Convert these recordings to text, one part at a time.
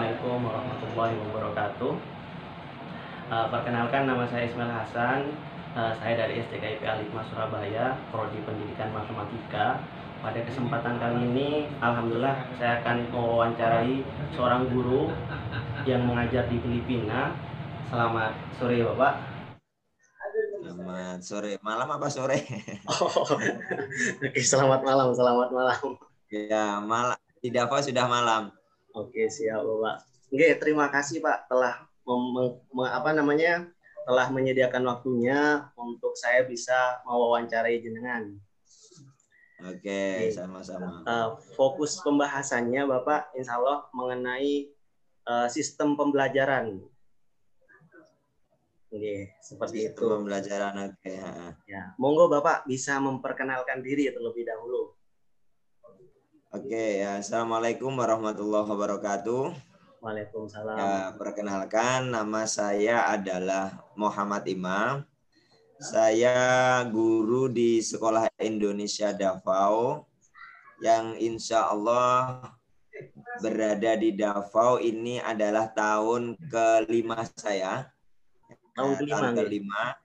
Assalamualaikum warahmatullahi wabarakatuh. Perkenalkan, nama saya Ismail Hasan. Saya dari SDKIP Al-Hikmah Surabaya, Prodi Pendidikan Matematika. Pada kesempatan kali ini, alhamdulillah saya akan mewawancarai seorang guru yang mengajar di Filipina. Selamat sore, Bapak. Selamat sore. Malam apa sore? Oke, selamat malam, selamat malam. Ya, malam. Di Davao sudah malam. Oke, siap, Bapak. Oke, terima kasih, Pak, telah telah menyediakan waktunya untuk saya bisa mewawancarai jenengan. Oke, sama-sama. Fokus pembahasannya, Bapak, insya Allah mengenai sistem pembelajaran. Oke, seperti Sistem itu. Pembelajaran, oke. Ya, monggo Bapak bisa memperkenalkan diri terlebih dahulu. Oke, ya. Assalamualaikum warahmatullahi wabarakatuh. Waalaikumsalam. Ya, perkenalkan, nama saya adalah Muhammad Imam. Saya guru di Sekolah Indonesia Davao yang insya Allah berada di Davao ini adalah tahun kelima saya. Tahun kelima.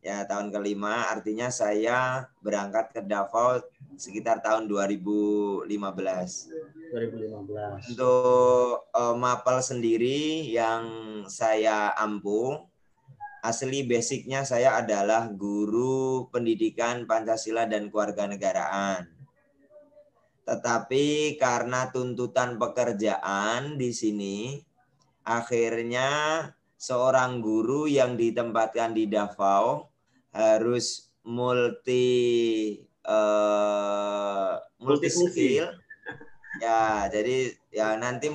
Ya, tahun kelima artinya saya berangkat ke Davao sekitar tahun 2015. Untuk mapel sendiri yang saya ampuh, asli basicnya saya adalah guru pendidikan Pancasila dan Kewarganegaraan. Tetapi karena tuntutan pekerjaan di sini, akhirnya seorang guru yang ditempatkan di Davao harus multi skill. Ya, jadi ya nanti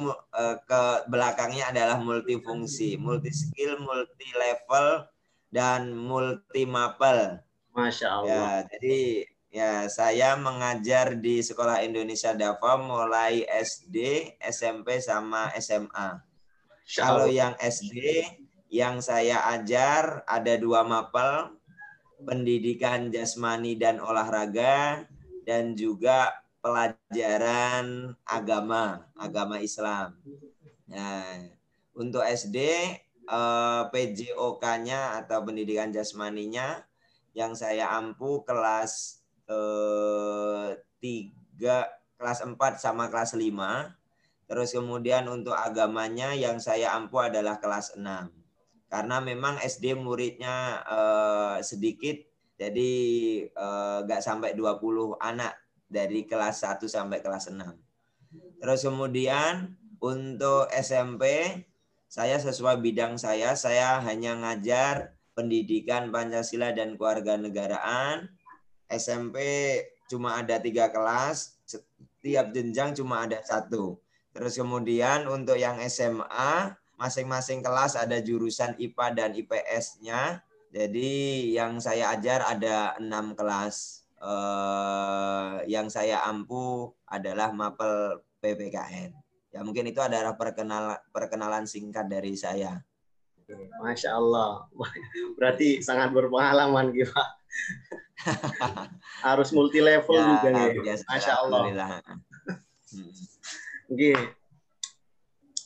ke belakangnya adalah multifungsi, multi skill, multi level, dan multi mapel. Masya Allah. Ya, jadi ya saya mengajar di Sekolah Indonesia Davao mulai SD, SMP, sama SMA. Kalau yang SD yang saya ajar ada 2 mapel, pendidikan jasmani dan olahraga, dan juga pelajaran agama Islam. Nah, untuk SD PJOK-nya atau pendidikan jasmaninya yang saya ampuh kelas 3, kelas 4 sama kelas 5. Terus kemudian untuk agamanya yang saya ampuh adalah kelas 6. Karena memang SD muridnya sedikit, jadi nggak sampai 20 anak dari kelas 1 sampai kelas 6. Terus kemudian untuk SMP, saya sesuai bidang saya hanya ngajar pendidikan Pancasila dan Kewarganegaraan. SMP cuma ada 3 kelas, setiap jenjang cuma ada 1. Terus kemudian untuk yang SMA, masing-masing kelas ada jurusan IPA dan IPS-nya. Jadi yang saya ajar ada 6 kelas. Yang saya ampuh adalah mapel PPKN. Ya mungkin itu adalah perkenalan singkat dari saya. Masya Allah. Berarti sangat berpengalaman gitu. Harus multi level ya, juga nih. Masya Allah. Oke.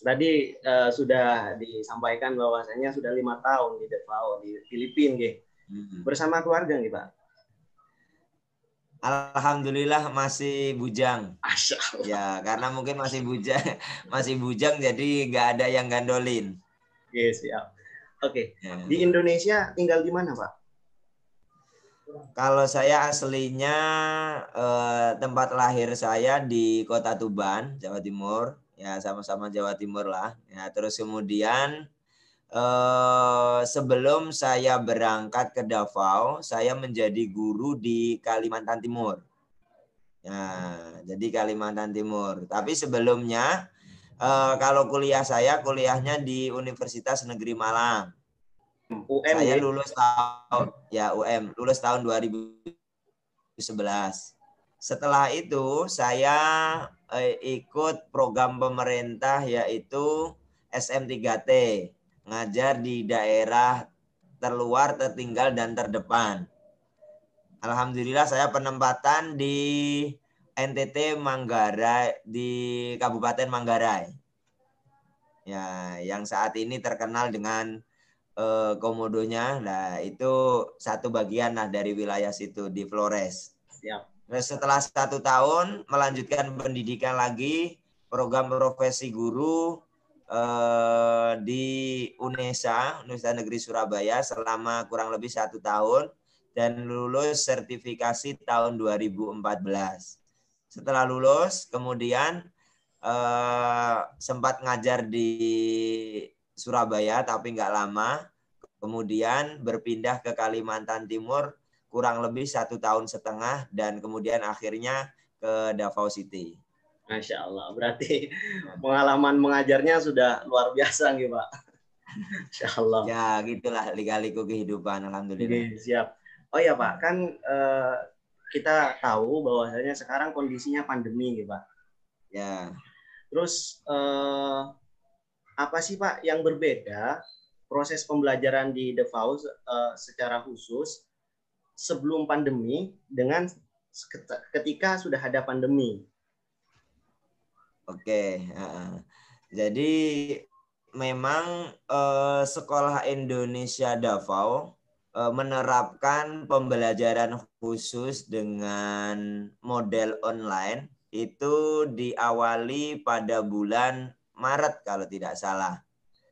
Tadi sudah disampaikan bahwasanya sudah 5 tahun di Davao di Filipina, bersama keluarga nih Pak. Alhamdulillah masih bujang. Masya Allah. Ya karena mungkin masih bujang jadi nggak ada yang gandolin. Oke, siap. Oke. Ya. Di Indonesia tinggal di mana Pak? Kalau saya aslinya tempat lahir saya di Kota Tuban, Jawa Timur. Ya sama-sama Jawa Timur lah. Ya terus kemudian sebelum saya berangkat ke Davao, saya menjadi guru di Kalimantan Timur. Nah, jadi Kalimantan Timur. Tapi sebelumnya kalau kuliahnya di Universitas Negeri Malang. UM, saya lulus tahun 2011. Setelah itu saya ikut program pemerintah yaitu SM3T, ngajar di daerah terluar, tertinggal, dan terdepan. Alhamdulillah saya penempatan di NTT Manggarai, di Kabupaten Manggarai. Ya, yang saat ini terkenal dengan komodonya. Nah, itu satu bagian lah dari wilayah situ di Flores. Siap. Terus setelah 1 tahun melanjutkan pendidikan lagi, program profesi guru di UNESA, Universitas Negeri Surabaya selama kurang lebih 1 tahun dan lulus sertifikasi tahun 2014. Setelah lulus, kemudian sempat ngajar di Surabaya tapi nggak lama. Kemudian berpindah ke Kalimantan Timur kurang lebih 1 tahun setengah dan kemudian akhirnya ke Davao City. Masya Allah, berarti pengalaman mengajarnya sudah luar biasa nih Pak. Masya Allah. Ya gitulah lika-liku kehidupan, alhamdulillah. Oke, siap. Oh ya Pak, kan kita tahu bahwasanya sekarang kondisinya pandemi nih Pak. Ya. Terus apa sih Pak yang berbeda proses pembelajaran di Davao secara khusus sebelum pandemi dengan ketika sudah ada pandemi? Oke. Jadi memang Sekolah Indonesia Davao menerapkan pembelajaran khusus dengan model online itu diawali pada bulan Maret kalau tidak salah.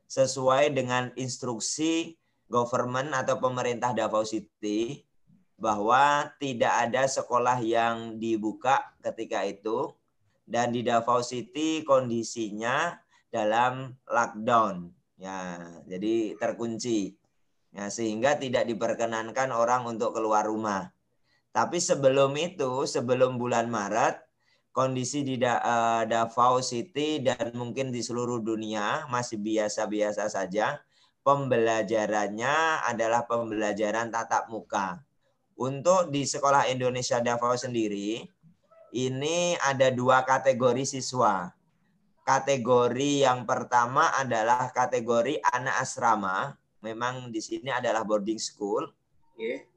Sesuai dengan instruksi government atau pemerintah Davao City bahwa tidak ada sekolah yang dibuka ketika itu dan di Davao City kondisinya dalam lockdown. Ya, jadi terkunci. Ya, sehingga tidak diperkenankan orang untuk keluar rumah. Tapi sebelum itu, sebelum bulan Maret, kondisi di Davao City dan mungkin di seluruh dunia masih biasa-biasa saja. Pembelajarannya adalah pembelajaran tatap muka. Untuk di Sekolah Indonesia Davao sendiri, ini ada 2 kategori siswa. Kategori yang pertama adalah kategori anak asrama. Memang di sini adalah boarding school.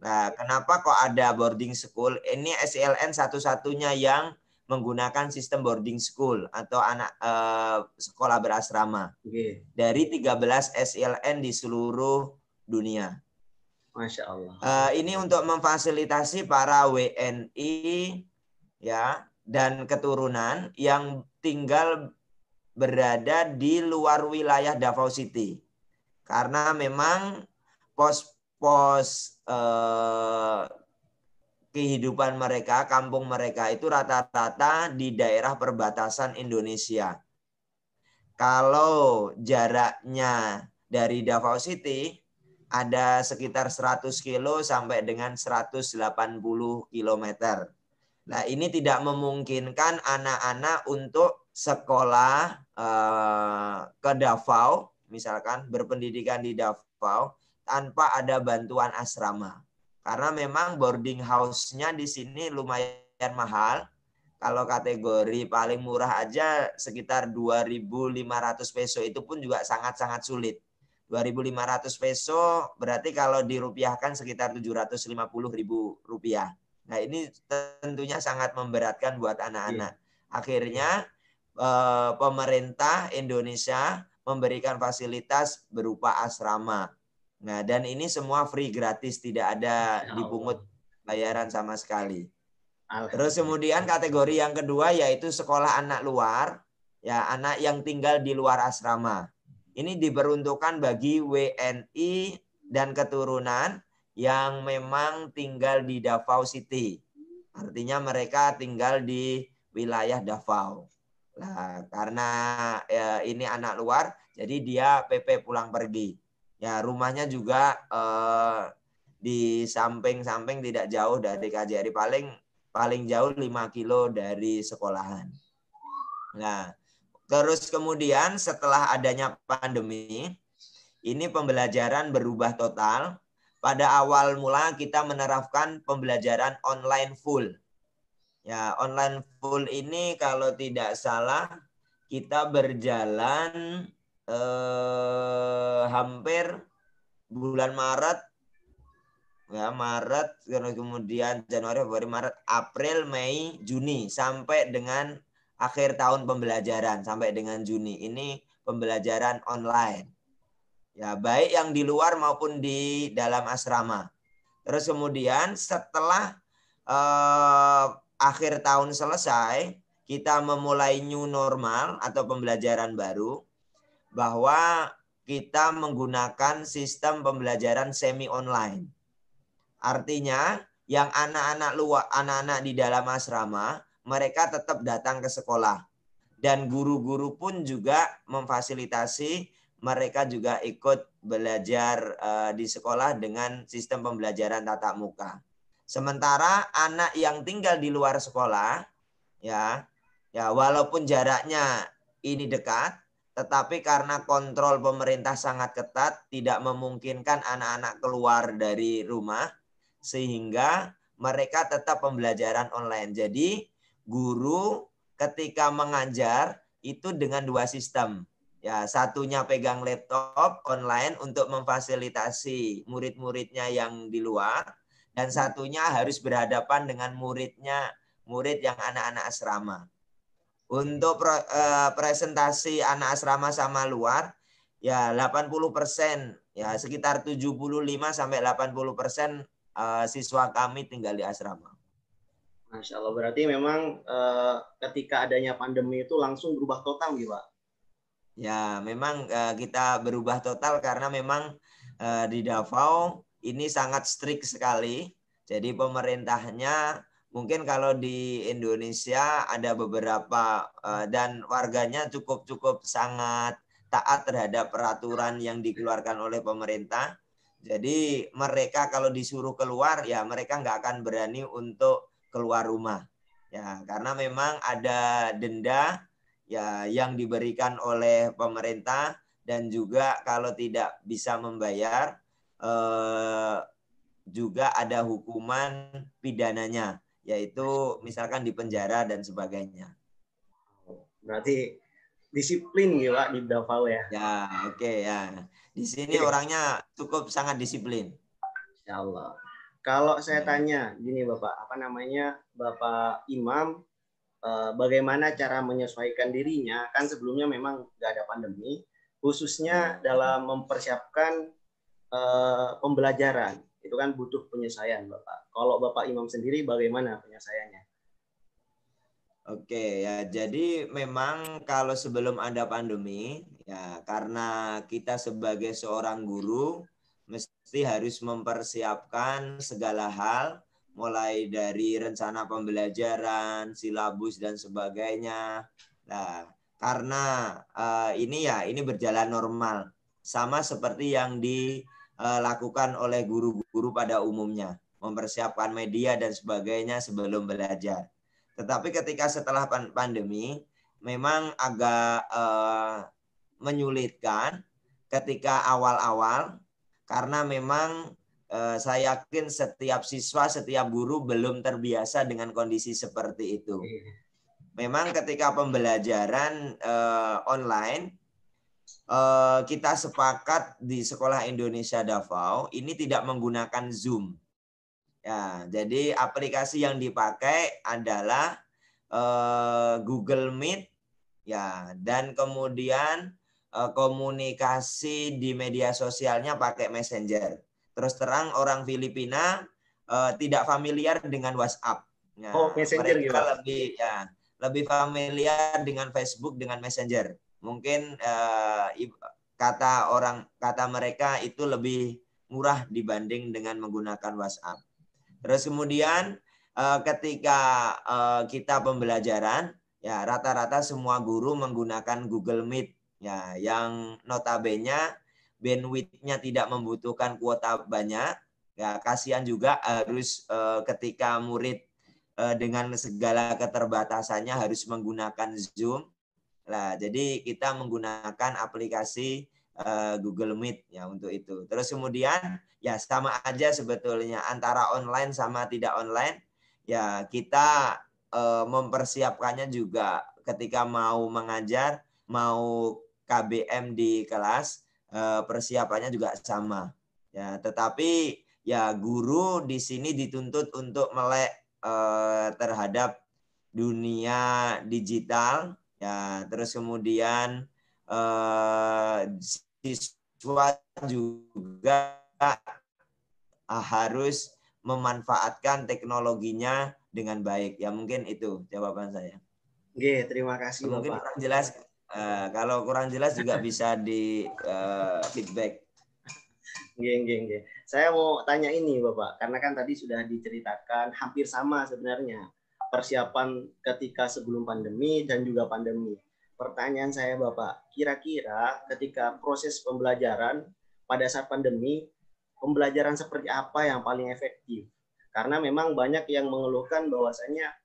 Nah, kenapa kok ada boarding school? Ini SLN satu-satunya yang menggunakan sistem boarding school atau anak sekolah berasrama. Dari 13 SLN di seluruh dunia. Masya Allah. Ini untuk memfasilitasi para WNI ya dan keturunan yang tinggal berada di luar wilayah Davao City. Karena memang pos-pos kehidupan mereka, kampung mereka itu rata-rata di daerah perbatasan Indonesia. Kalau jaraknya dari Davao City ada sekitar 100 kilo sampai dengan 180 kilometer. Nah, ini tidak memungkinkan anak-anak untuk sekolah ke Davao, misalkan berpendidikan di Davao tanpa ada bantuan asrama. Karena memang boarding house-nya di sini lumayan mahal. Kalau kategori paling murah aja sekitar 2.500 peso itu pun juga sangat-sangat sulit. 2.500 peso berarti kalau dirupiahkan sekitar 750.000 rupiah. Nah, ini tentunya sangat memberatkan buat anak-anak. Akhirnya pemerintah Indonesia memberikan fasilitas berupa asrama. Nah, dan ini semua free gratis, tidak ada dipungut bayaran sama sekali. Terus kemudian kategori yang kedua yaitu sekolah anak luar, ya anak yang tinggal di luar asrama. Ini diperuntukkan bagi WNI dan keturunan yang memang tinggal di Davao City. Artinya mereka tinggal di wilayah Davao. Nah, karena ini anak luar, jadi dia PP pulang pergi. Ya, rumahnya juga di samping-samping tidak jauh dari KJRI, paling jauh 5 kilo dari sekolahan. Nah, terus kemudian setelah adanya pandemi, ini pembelajaran berubah total. Pada awal mula kita menerapkan pembelajaran online full. Ya, online full ini kalau tidak salah kita berjalan hampir bulan Maret, ya Maret, kemudian Januari, Februari, Maret, April, Mei, Juni sampai dengan akhir tahun pembelajaran sampai dengan Juni. Ini pembelajaran online. Ya, baik yang di luar maupun di dalam asrama. Terus kemudian setelah akhir tahun selesai, kita memulai new normal atau pembelajaran baru, bahwa kita menggunakan sistem pembelajaran semi online. Artinya yang anak-anak di dalam asrama, mereka tetap datang ke sekolah. Dan guru-guru pun juga memfasilitasi mereka juga ikut belajar di sekolah dengan sistem pembelajaran tatap muka. Sementara anak yang tinggal di luar sekolah, ya walaupun jaraknya ini dekat, tetapi karena kontrol pemerintah sangat ketat, tidak memungkinkan anak-anak keluar dari rumah, sehingga mereka tetap pembelajaran online. Jadi guru ketika mengajar itu dengan dua sistem. Ya, satunya pegang laptop online untuk memfasilitasi murid-muridnya yang di luar, dan satunya harus berhadapan dengan murid yang anak-anak asrama. Untuk presentasi anak asrama sama luar, ya 80%, ya sekitar 75-80% siswa kami tinggal di asrama. Masya Allah, berarti memang ketika adanya pandemi itu langsung berubah total gitu Pak? Ya, memang kita berubah total karena memang di Davao ini sangat strict sekali. Jadi pemerintahnya mungkin kalau di Indonesia ada beberapa dan warganya cukup sangat taat terhadap peraturan yang dikeluarkan oleh pemerintah. Jadi mereka kalau disuruh keluar, ya mereka nggak akan berani untuk keluar rumah. Ya, karena memang ada denda ya yang diberikan oleh pemerintah, dan juga kalau tidak bisa membayar juga ada hukuman pidananya, yaitu misalkan di penjara dan sebagainya. Berarti disiplin gitu Pak di Davao ya? Ya, oke ya. Di sini orangnya cukup sangat disiplin. Insya Allah. Kalau saya tanya gini Bapak, Bapak Imam, bagaimana cara menyesuaikan dirinya, kan sebelumnya memang nggak ada pandemi, khususnya dalam mempersiapkan pembelajaran, itu kan butuh penyesuaian Bapak. Kalau Bapak Imam sendiri bagaimana penyesuaiannya? Oke ya, jadi memang kalau sebelum ada pandemi, ya karena kita sebagai seorang guru mesti harus mempersiapkan segala hal, mulai dari rencana pembelajaran, silabus dan sebagainya. Nah, karena ini berjalan normal, sama seperti yang dilakukan oleh guru-guru pada umumnya, mempersiapkan media dan sebagainya sebelum belajar. Tetapi ketika setelah pandemi, memang agak menyulitkan ketika awal-awal, karena memang saya yakin setiap siswa, setiap guru belum terbiasa dengan kondisi seperti itu. Memang ketika pembelajaran online, kita sepakat di Sekolah Indonesia Davao ini tidak menggunakan Zoom. Ya, jadi aplikasi yang dipakai adalah Google Meet, ya, dan kemudian komunikasi di media sosialnya pakai Messenger. Terus terang orang Filipina tidak familiar dengan WhatsApp. Ya, Messenger gitu. Mereka lebih familiar dengan Facebook, dengan Messenger. Mungkin kata mereka itu lebih murah dibanding dengan menggunakan WhatsApp. Terus kemudian ketika kita pembelajaran, ya rata-rata semua guru menggunakan Google Meet, ya yang notabene bandwidth-nya tidak membutuhkan kuota banyak. Ya kasihan juga harus ketika murid dengan segala keterbatasannya harus menggunakan Zoom. Nah, jadi kita menggunakan aplikasi Google Meet ya untuk itu. Terus kemudian ya sama aja sebetulnya antara online sama tidak online. Ya kita mempersiapkannya juga ketika mau mengajar, mau KBM di kelas, persiapannya juga sama. Ya, tetapi ya guru di sini dituntut untuk melek terhadap dunia digital. Ya, terus kemudian siswa juga harus memanfaatkan teknologinya dengan baik. Ya mungkin itu jawaban saya. Oke, terima kasih Mungkin Bapak. kurang jelas. Kalau kurang jelas juga bisa di feedback. Nggih. Saya mau tanya ini Bapak, karena kan tadi sudah diceritakan hampir sama sebenarnya persiapan ketika sebelum pandemi dan juga pandemi. Pertanyaan saya Bapak, kira-kira ketika proses pembelajaran pada saat pandemi, pembelajaran seperti apa yang paling efektif? Karena memang banyak yang mengeluhkan bahwasanya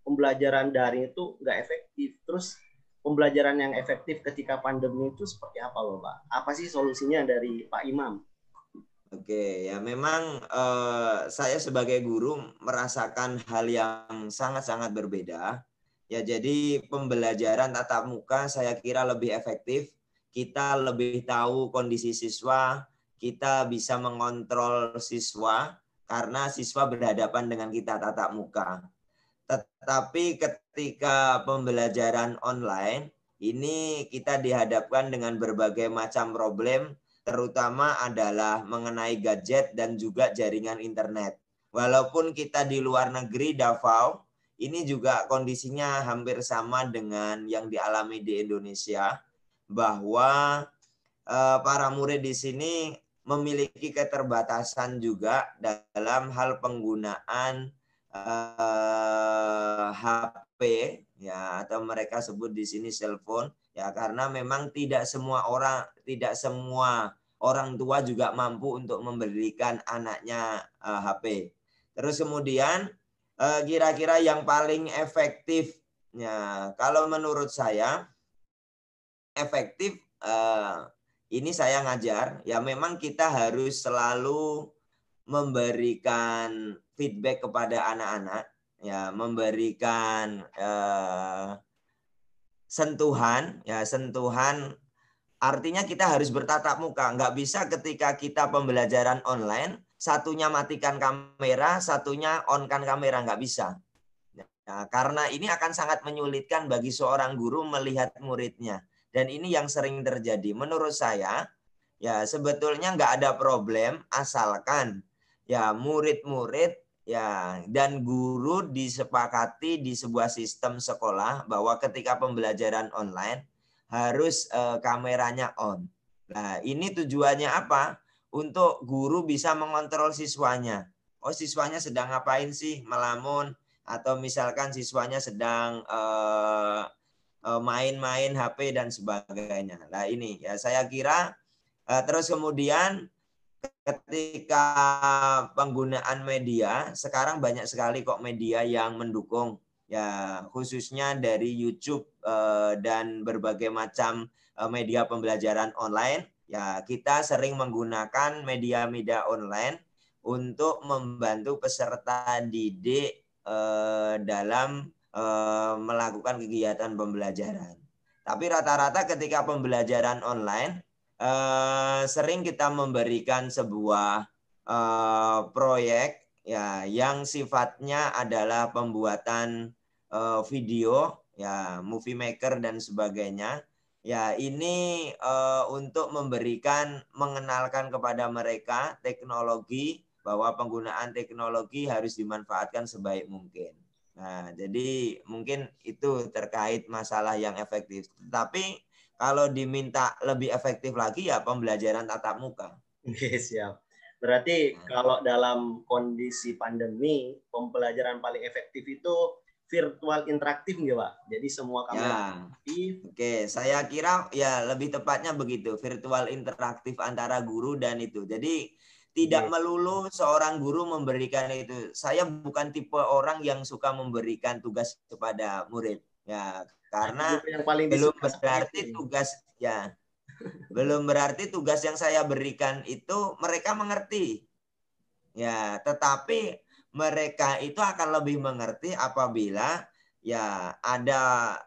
pembelajaran daring itu nggak efektif. Terus pembelajaran yang efektif ketika pandemi itu seperti apa Bapak? Apa sih solusinya dari Pak Imam? Oke, ya memang saya sebagai guru merasakan hal yang sangat-sangat berbeda. Ya, jadi pembelajaran tatap muka saya kira lebih efektif. Kita lebih tahu kondisi siswa, kita bisa mengontrol siswa karena siswa berhadapan dengan kita tatap muka. Tetapi ketika pembelajaran online, ini kita dihadapkan dengan berbagai macam problem, terutama adalah mengenai gadget dan juga jaringan internet. Walaupun kita di luar negeri, Davao, ini juga kondisinya hampir sama dengan yang dialami di Indonesia, bahwa para murid di sini memiliki keterbatasan juga dalam hal penggunaan HP ya, atau mereka sebut di sini cellphone ya, karena memang tidak semua orang tua juga mampu untuk memberikan anaknya HP. Terus kemudian kira-kira yang paling efektif ya, kalau menurut saya efektif ini saya ngajar ya, memang kita harus selalu memberikan feedback kepada anak-anak ya, memberikan sentuhan ya, sentuhan artinya kita harus bertatap muka. Nggak bisa ketika kita pembelajaran online satunya matikan kamera, satunya on-kan kamera, nggak bisa. Nah, karena ini akan sangat menyulitkan bagi seorang guru melihat muridnya. Dan ini yang sering terjadi. Menurut saya, ya sebetulnya nggak ada problem asalkan ya murid-murid ya dan guru disepakati di sebuah sistem sekolah bahwa ketika pembelajaran online harus kameranya on. Nah, ini tujuannya apa? Untuk guru bisa mengontrol siswanya. Oh, siswanya sedang ngapain sih? Melamun, atau misalkan siswanya sedang main-main HP dan sebagainya. Nah, ini ya saya kira terus kemudian ketika penggunaan media, sekarang banyak sekali kok media yang mendukung ya, khususnya dari YouTube dan berbagai macam media pembelajaran online. Ya, kita sering menggunakan media-media online untuk membantu peserta didik dalam melakukan kegiatan pembelajaran. Tapi rata-rata ketika pembelajaran online sering kita memberikan sebuah proyek ya yang sifatnya adalah pembuatan video ya, movie maker dan sebagainya. Ya, ini untuk mengenalkan kepada mereka teknologi, bahwa penggunaan teknologi harus dimanfaatkan sebaik mungkin. Nah, jadi mungkin itu terkait masalah yang efektif. Tapi kalau diminta lebih efektif lagi ya pembelajaran tatap muka. Oke, siap. Berarti kalau dalam kondisi pandemi, pembelajaran paling efektif itu virtual interaktif nggak Pak? Jadi semua kamera Ya, aktif. oke. Saya kira ya lebih tepatnya begitu, virtual interaktif antara guru dan itu. Jadi tidak Oke. melulu seorang guru memberikan itu. Saya bukan tipe orang yang suka memberikan tugas kepada murid. Ya, karena Guru yang paling belum disuka seperti itu. berarti tugas ya, belum berarti tugas yang saya berikan itu mereka mengerti. Ya, tetapi mereka itu akan lebih mengerti apabila ya ada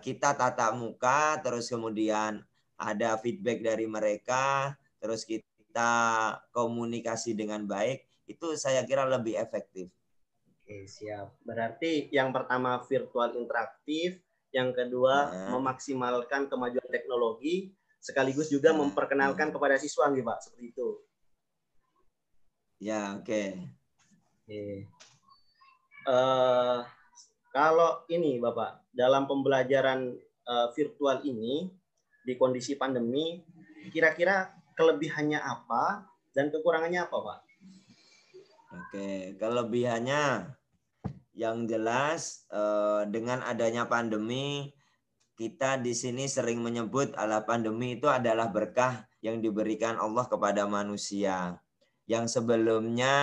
kita tatap muka, terus kemudian ada feedback dari mereka, terus kita komunikasi dengan baik, itu saya kira lebih efektif. Oke, siap. Berarti yang pertama virtual interaktif, yang kedua Nah, memaksimalkan kemajuan teknologi, sekaligus juga memperkenalkan kepada siswa nih Pak, seperti itu. Ya, oke. Kalau ini Bapak, dalam pembelajaran virtual ini di kondisi pandemi, kira-kira kelebihannya apa dan kekurangannya apa Pak? Oke, kelebihannya yang jelas dengan adanya pandemi, kita di sini sering menyebut pandemi itu adalah berkah yang diberikan Allah kepada manusia. Yang sebelumnya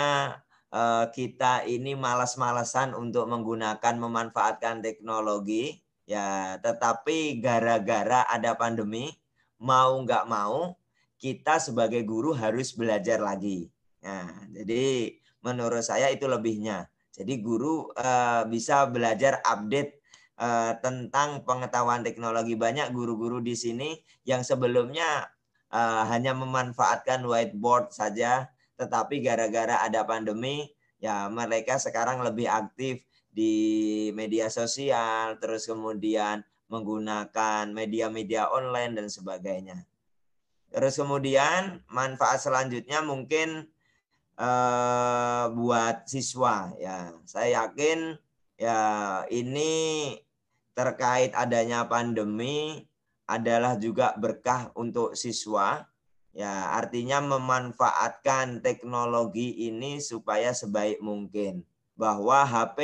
kita ini malas-malasan untuk menggunakan, memanfaatkan teknologi, ya, tetapi gara-gara ada pandemi, mau nggak mau, kita sebagai guru harus belajar lagi. Nah, jadi menurut saya itu lebihnya. Jadi guru bisa belajar update tentang pengetahuan teknologi. Banyak guru-guru di sini yang sebelumnya hanya memanfaatkan whiteboard saja, tetapi gara-gara ada pandemi, ya mereka sekarang lebih aktif di media sosial, terus kemudian menggunakan media-media online dan sebagainya. Terus kemudian manfaat selanjutnya mungkin buat siswa, ya saya yakin ya ini terkait adanya pandemi adalah juga berkah untuk siswa, ya artinya memanfaatkan teknologi ini supaya sebaik mungkin, bahwa HP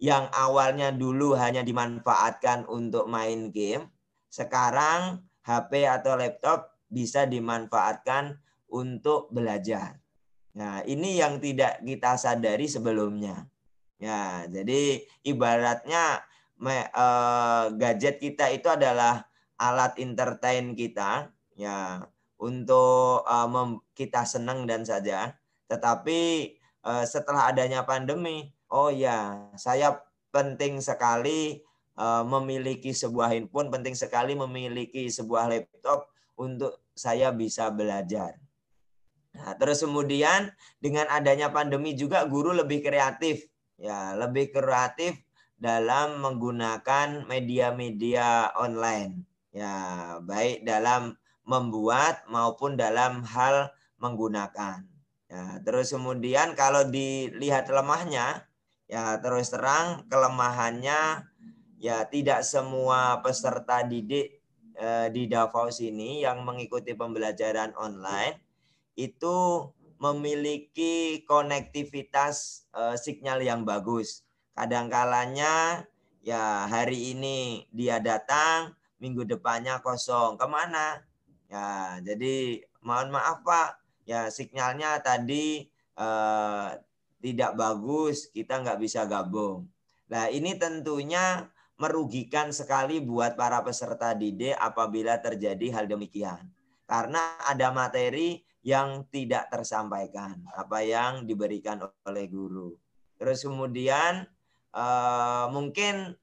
yang awalnya dulu hanya dimanfaatkan untuk main game, sekarang HP atau laptop bisa dimanfaatkan untuk belajar. Nah, ini yang tidak kita sadari sebelumnya. Ya, jadi ibaratnya gadget kita itu adalah alat entertain kita, ya, untuk kita senang dan saja. Tetapi setelah adanya pandemi, oh ya, saya penting sekali memiliki sebuah handphone, penting sekali memiliki sebuah laptop untuk saya bisa belajar. Nah, terus kemudian dengan adanya pandemi juga guru lebih kreatif, ya lebih kreatif dalam menggunakan media-media online, ya baik dalam membuat maupun dalam hal menggunakan. Ya, terus kemudian kalau dilihat lemahnya, ya terus terang kelemahannya ya tidak semua peserta didik di Davos ini yang mengikuti pembelajaran online itu memiliki konektivitas sinyal yang bagus. Kadang-kalanya ya hari ini dia datang, minggu depannya kosong. Kemana? Ya, jadi mohon maaf Pak, ya sinyalnya tadi tidak bagus, kita nggak bisa gabung. Nah ini tentunya merugikan sekali buat para peserta didik apabila terjadi hal demikian. Karena ada materi yang tidak tersampaikan, apa yang diberikan oleh guru. Terus kemudian mungkin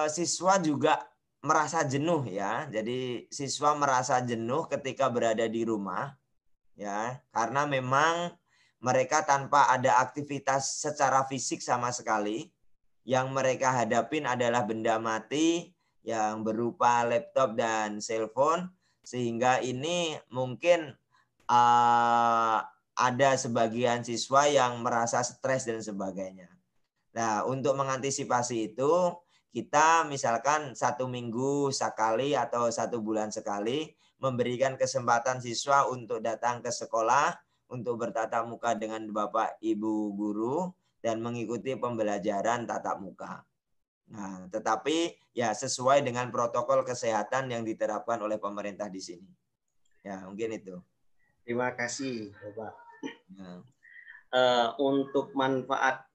siswa juga merasa jenuh ya. Jadi siswa merasa jenuh ketika berada di rumah ya, karena memang mereka tanpa ada aktivitas secara fisik sama sekali. Yang mereka hadapin adalah benda mati yang berupa laptop dan cellphone, sehingga ini mungkin ada sebagian siswa yang merasa stres dan sebagainya. Nah, untuk mengantisipasi itu, kita misalkan 1 minggu sekali atau 1 bulan sekali memberikan kesempatan siswa untuk datang ke sekolah, untuk bertatap muka dengan Bapak Ibu guru, dan mengikuti pembelajaran tatap muka. Nah, tetapi ya sesuai dengan protokol kesehatan yang diterapkan oleh pemerintah di sini. Ya, mungkin itu. Terima kasih, Bapak. Ya. Untuk manfaat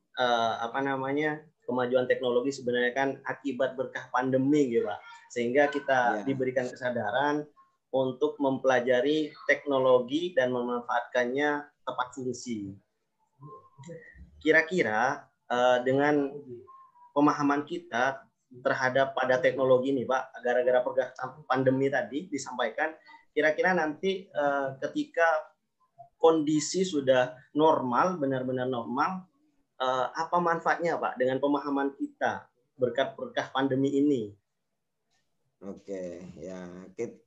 kemajuan teknologi sebenarnya kan akibat berkah pandemi gitu Pak. Sehingga kita diberikan kesadaran untuk mempelajari teknologi dan memanfaatkannya tepat fungsi. Kira-kira dengan pemahaman kita terhadap pada teknologi ini Pak, gara-gara pandemi tadi disampaikan, kira-kira nanti ketika kondisi sudah normal, benar-benar normal, apa manfaatnya Pak dengan pemahaman kita berkat pandemi ini. Oke, ya.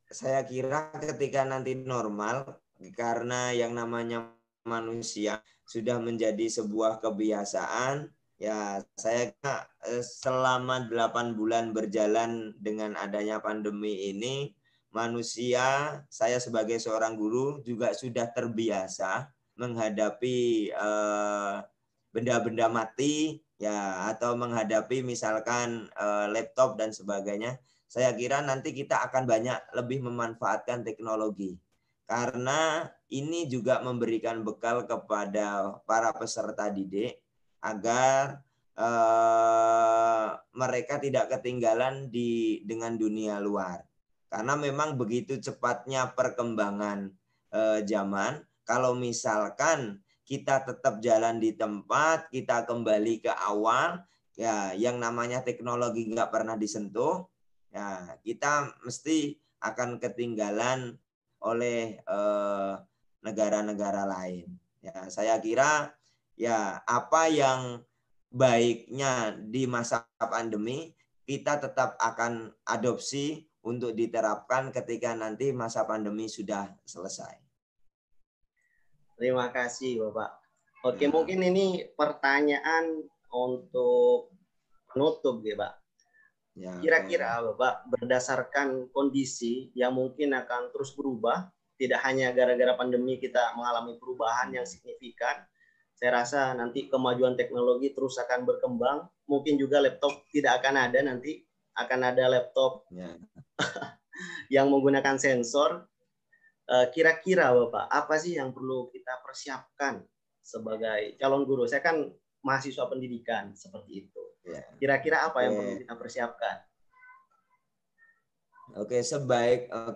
Saya kira ketika nanti normal, karena yang namanya manusia sudah menjadi sebuah kebiasaan, ya saya kira selama 8 bulan berjalan dengan adanya pandemi ini, manusia, saya sebagai seorang guru juga sudah terbiasa menghadapi benda-benda mati, ya, atau menghadapi misalkan laptop dan sebagainya. Saya kira nanti kita akan banyak lebih memanfaatkan teknologi. Karena ini juga memberikan bekal kepada para peserta didik agar mereka tidak ketinggalan dengan dunia luar. Karena memang begitu cepatnya perkembangan zaman, kalau misalkan kita tetap jalan di tempat, kita kembali ke awal, ya yang namanya teknologi nggak pernah disentuh, ya, kita mesti akan ketinggalan oleh negara-negara lain. Ya, saya kira ya apa yang baiknya di masa pandemi kita tetap akan adopsi untuk diterapkan ketika nanti masa pandemi sudah selesai. Terima kasih Bapak. Oke, mungkin ini pertanyaan untuk penutup ya Pak. Kira-kira Bapak, berdasarkan kondisi yang mungkin akan terus berubah, tidak hanya gara-gara pandemi kita mengalami perubahan yang signifikan, saya rasa nanti kemajuan teknologi terus akan berkembang, mungkin juga laptop tidak akan ada nanti, akan ada laptop yang menggunakan sensor. Kira-kira Bapak, apa sih yang perlu kita persiapkan sebagai calon guru? Saya kan mahasiswa pendidikan seperti itu. Kira-kira apa yang perlu kita persiapkan?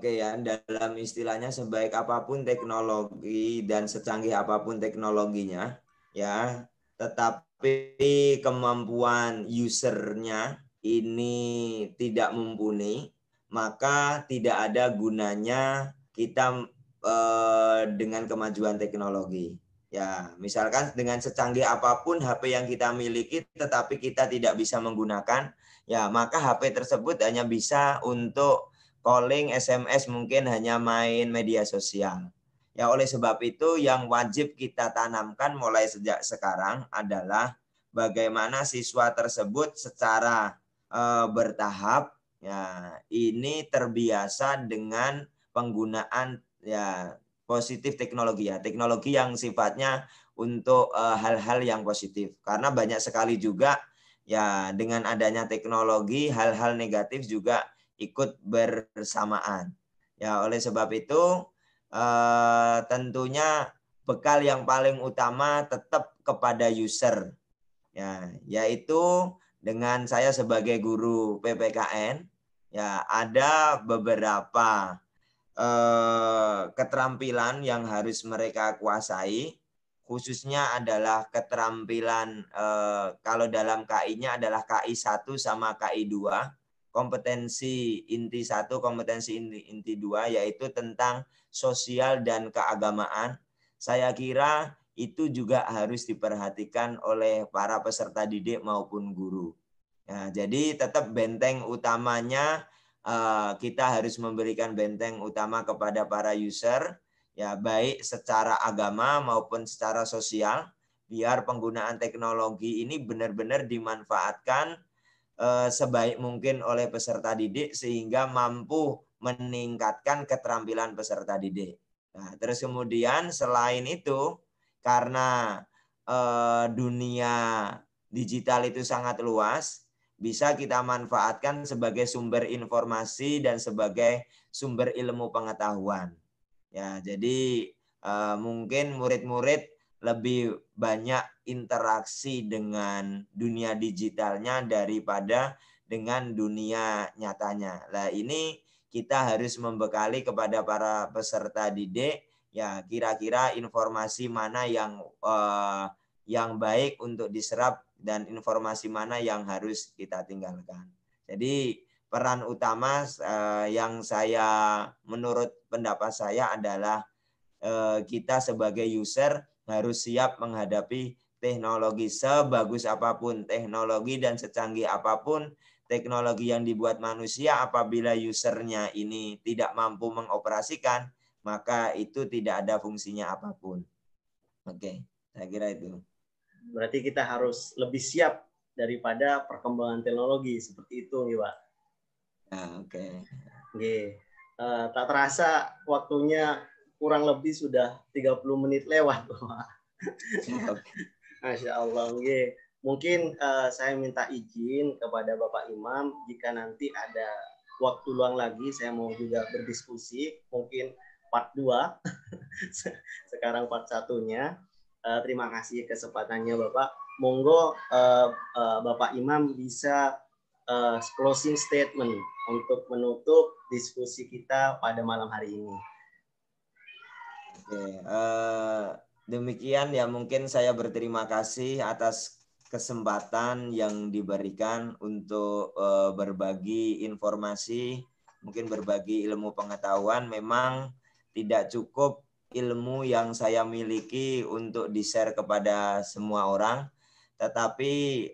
Ya, dalam istilahnya sebaik apapun teknologi dan secanggih apapun teknologinya, ya, tetapi kemampuan usernya ini tidak mumpuni, maka tidak ada gunanya kita dengan kemajuan teknologi. Ya, misalkan dengan secanggih apapun HP yang kita miliki, tetapi kita tidak bisa menggunakan, ya maka HP tersebut hanya bisa untuk calling, SMS, mungkin hanya main media sosial. Ya, oleh sebab itu yang wajib kita tanamkan mulai sejak sekarang adalah bagaimana siswa tersebut secara bertahap, ya ini terbiasa dengan penggunaan ya positif teknologi, ya teknologi yang sifatnya untuk hal-hal yang positif, karena banyak sekali juga ya dengan adanya teknologi hal-hal negatif juga ikut bersamaan. Ya, oleh sebab itu tentunya bekal yang paling utama tetap kepada user, ya, yaitu dengan saya sebagai guru PPKN, ya ada beberapa keterampilan yang harus mereka kuasai, khususnya adalah keterampilan kalau dalam KI-nya adalah KI 1 sama KI 2, kompetensi inti 1, kompetensi inti 2, yaitu tentang sosial dan keagamaan. Saya kira itu juga harus diperhatikan oleh para peserta didik maupun guru. Ya, jadi tetap benteng utamanya kita harus memberikan benteng utama kepada para user, ya baik secara agama maupun secara sosial, biar penggunaan teknologi ini benar-benar dimanfaatkan sebaik mungkin oleh peserta didik sehingga mampu meningkatkan keterampilan peserta didik. Nah, terus kemudian selain itu, karena dunia digital itu sangat luas, bisa kita manfaatkan sebagai sumber informasi dan sebagai sumber ilmu pengetahuan. Ya, jadi mungkin murid-murid lebih banyak interaksi dengan dunia digitalnya daripada dengan dunia nyatanya. Nah, ini kita harus membekali kepada para peserta didik, ya kira-kira informasi mana yang baik untuk diserap dan informasi mana yang harus kita tinggalkan. Jadi peran utama yang menurut pendapat saya adalah kita sebagai user harus siap menghadapi teknologi, sebagus apapun teknologi dan secanggih apapun teknologi yang dibuat manusia, apabila usernya ini tidak mampu mengoperasikan, maka itu tidak ada fungsinya apapun. Oke, saya kira itu. Berarti kita harus lebih siap daripada perkembangan teknologi seperti itu, nih, Pak. Nah, oke. Oke. Tak terasa waktunya kurang lebih sudah 30 menit lewat, Pak. Masya Allah. Oke. Mungkin saya minta izin kepada Bapak Imam, jika nanti ada waktu luang lagi, saya mau juga berdiskusi, mungkin part 2, sekarang part 1-nya. Terima kasih kesempatannya Bapak. Monggo Bapak Imam bisa closing statement untuk menutup diskusi kita pada malam hari ini. Oke, demikian ya, mungkin saya berterima kasih atas kesempatan yang diberikan untuk berbagi informasi, mungkin berbagi ilmu pengetahuan. Memang tidak cukup ilmu yang saya miliki untuk di-share kepada semua orang, tetapi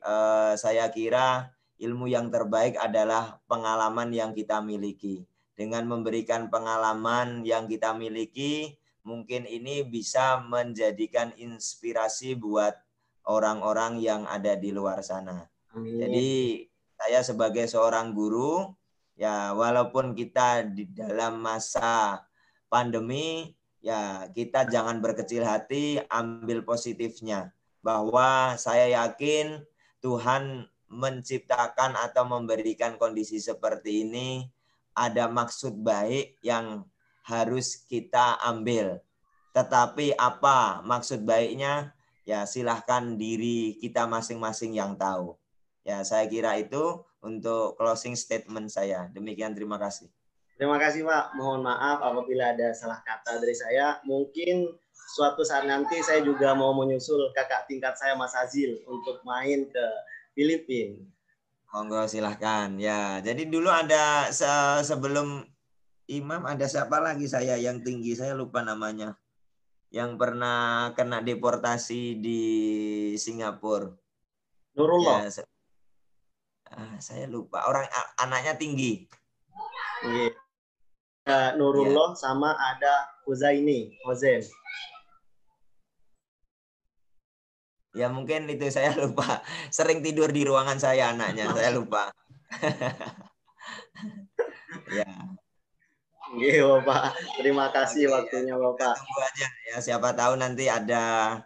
saya kira ilmu yang terbaik adalah pengalaman yang kita miliki. Dengan memberikan pengalaman yang kita miliki, mungkin ini bisa menjadikan inspirasi buat orang-orang yang ada di luar sana. Amin. Jadi saya sebagai seorang guru, ya walaupun kita di dalam masa pandemi, ya kita jangan berkecil hati, ambil positifnya. Bahwa saya yakin Tuhan menciptakan atau memberikan kondisi seperti ini ada maksud baik yang harus kita ambil. Tetapi apa maksud baiknya? Ya silahkan diri kita masing-masing yang tahu. Ya saya kira itu untuk closing statement saya. Demikian, terima kasih. Terima kasih Pak. Mohon maaf apabila ada salah kata dari saya. Mungkin suatu saat nanti saya juga mau menyusul kakak tingkat saya Mas Azil untuk main ke Filipina. Monggo silahkan. Ya, jadi dulu ada sebelum Imam ada siapa lagi saya yang tinggi, saya lupa namanya, yang pernah kena deportasi di Singapura. Nurullah. Ya, saya lupa, orang anaknya tinggi. Nurullah ya. Sama ada Huzaini, Hozen. Ya mungkin itu saya lupa. Sering tidur di ruangan saya anaknya, saya lupa. Ya. Iya Bapak, terima kasih waktunya Bapak. Tunggu aja ya, siapa tahu nanti ada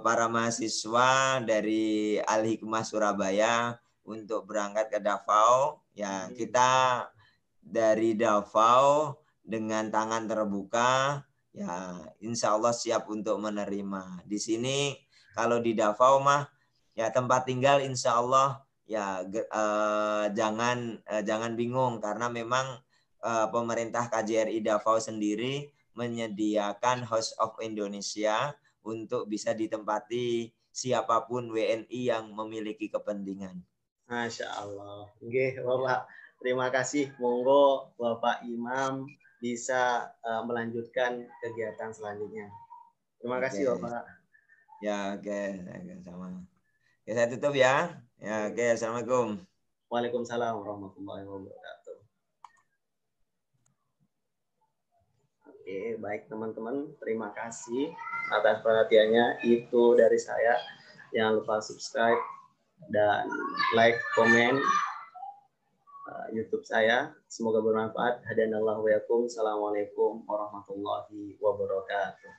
para mahasiswa dari Al-Hikmah Surabaya untuk berangkat ke Davao. Ya, kita dari Davao dengan tangan terbuka, ya insya Allah siap untuk menerima. Di sini kalau di Davao mah ya tempat tinggal insya Allah ya jangan bingung, karena memang pemerintah KJRI Davao sendiri menyediakan House of Indonesia untuk bisa ditempati siapapun WNI yang memiliki kepentingan. Masya Allah. Oke, Bapak. Terima kasih. Monggo Bapak Imam bisa melanjutkan kegiatan selanjutnya. Terima kasih Bapak. Ya, oke. Sama. Oke, saya tutup ya. Ya, oke. Assalamualaikum. Waalaikumsalam warahmatullahi wabarakatuh. Oke, baik teman-teman. Terima kasih atas perhatiannya. Itu dari saya. Jangan lupa subscribe dan like, komen YouTube saya. Semoga bermanfaat. Hadanallahu wa yakum. Assalamualaikum warahmatullahi wabarakatuh.